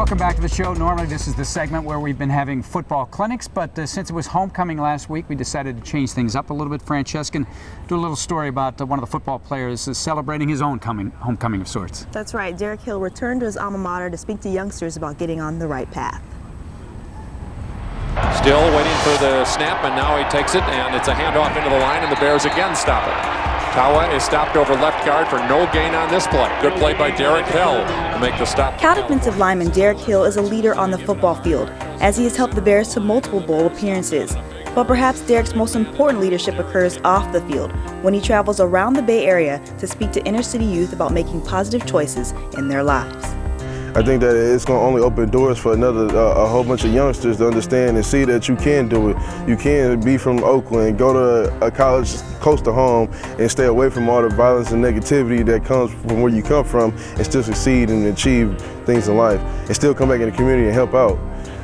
Welcome back to the show. Normally this is the segment where we've been having football clinics, but since it was homecoming last week, we decided to change things up a little bit. Francesca, do a little story about one of the football players celebrating his own homecoming of sorts. That's right. Derrick Hill returned to his alma mater to speak to youngsters about getting on the right path. Still waiting for the snap, and now he takes it, and it's a handoff into the line, and the Bears again stop it. Tawa is stopped over left guard for no gain on this play. Good play by Derrick Hill to make the stop. Cal defensive lineman Derrick Hill is a leader on the football field, as he has helped the Bears to multiple bowl appearances. But perhaps Derrick's most important leadership occurs off the field, when he travels around the Bay Area to speak to inner city youth about making positive choices in their lives. I think that it's going to only open doors for a whole bunch of youngsters to understand and see that you can do it. You can be from Oakland, go to a college close to home, and stay away from all the violence and negativity that comes from where you come from, and still succeed and achieve things in life, and still come back in the community and help out.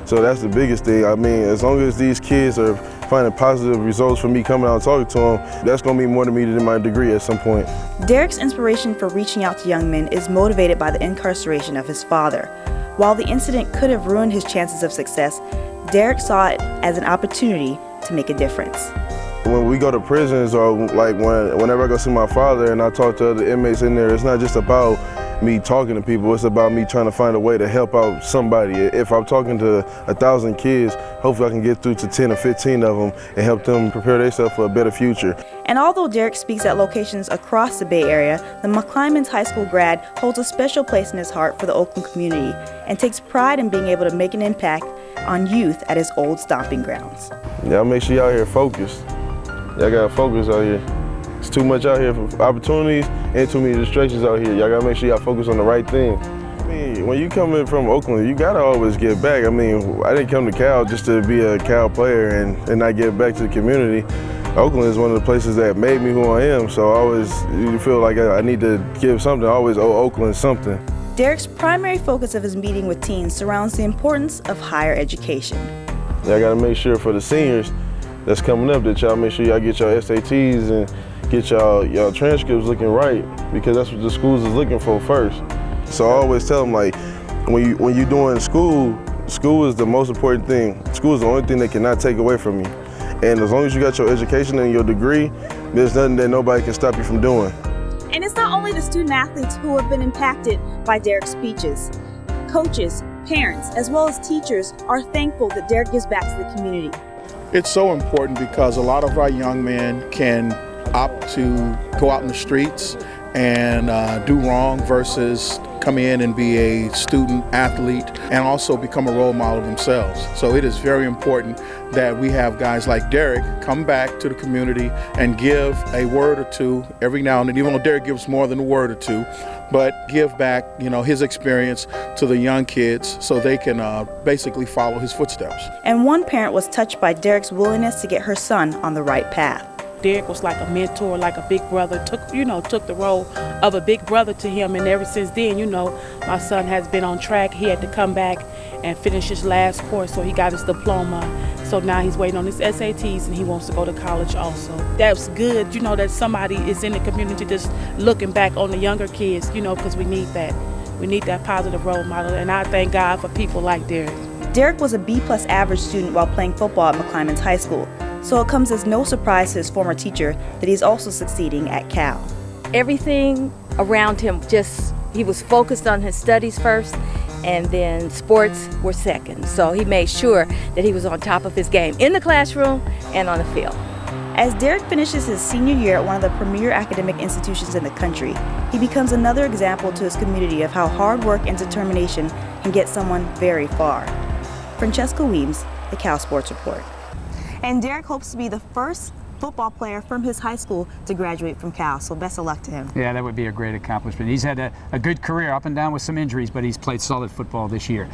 So that's the biggest thing. I mean, as long as these kids are finding positive results from me coming out and talking to them, that's going to mean more to me than my degree at some point. Derrick's inspiration for reaching out to young men is motivated by the incarceration of his father. While the incident could have ruined his chances of success, Derrick saw it as an opportunity to make a difference. When we go to prisons, or like whenever I go see my father and I talk to other inmates in there, it's not just about me talking to people, it's about me trying to find a way to help out somebody. If I'm talking to 1,000 kids, hopefully I can get through to 10 or 15 of them and help them prepare themselves for a better future. And although Derrick speaks at locations across the Bay Area, the McClymonds High School grad holds a special place in his heart for the Oakland community and takes pride in being able to make an impact on youth at his old stomping grounds. Y'all make sure y'all here focused. Y'all gotta focus out here. It's too much out here for opportunities and too many distractions out here. Y'all gotta make sure y'all focus on the right thing. I mean, when you come in from Oakland, you gotta always give back. I mean, I didn't come to Cal just to be a Cal player and not give back to the community. Oakland is one of the places that made me who I am, so I always feel like I need to give something. I always owe Oakland something. Derrick's primary focus of his meeting with teens surrounds the importance of higher education. Y'all gotta make sure for the seniors that's coming up that y'all make sure y'all get your SATs and get y'all transcripts looking right, because that's what the schools is looking for first. So I always tell them, like, when you're doing school is the most important thing. School is the only thing they cannot take away from you. And as long as you got your education and your degree, there's nothing that nobody can stop you from doing. And it's not only the student athletes who have been impacted by Derrick's speeches. Coaches, parents, as well as teachers are thankful that Derrick gives back to the community. It's so important because a lot of our young men can opt to go out in the streets and do wrong versus come in and be a student athlete and also become a role model themselves. So it is very important that we have guys like Derrick come back to the community and give a word or two every now and then, even though Derrick gives more than a word or two, but give back, his experience to the young kids so they can basically follow his footsteps. And one parent was touched by Derrick's willingness to get her son on the right path. Derrick was like a mentor, like a big brother, took the role of a big brother to him, and ever since then, my son has been on track. He had to come back and finish his last course, so he got his diploma. So now he's waiting on his SATs, and he wants to go to college also. That's good, that somebody is in the community just looking back on the younger kids, because we need that. We need that positive role model, and I thank God for people like Derrick. Derrick was a B+ average student while playing football at McClymonds High School. So it comes as no surprise to his former teacher that he's also succeeding at Cal. Everything around him, he was focused on his studies first, and then sports were second. So he made sure that he was on top of his game in the classroom and on the field. As Derrick finishes his senior year at one of the premier academic institutions in the country, he becomes another example to his community of how hard work and determination can get someone very far. Francesca Weems, the Cal Sports Report. And Derrick hopes to be the first football player from his high school to graduate from Cal, so best of luck to him. Yeah, that would be a great accomplishment. He's had a good career, up and down with some injuries, but he's played solid football this year.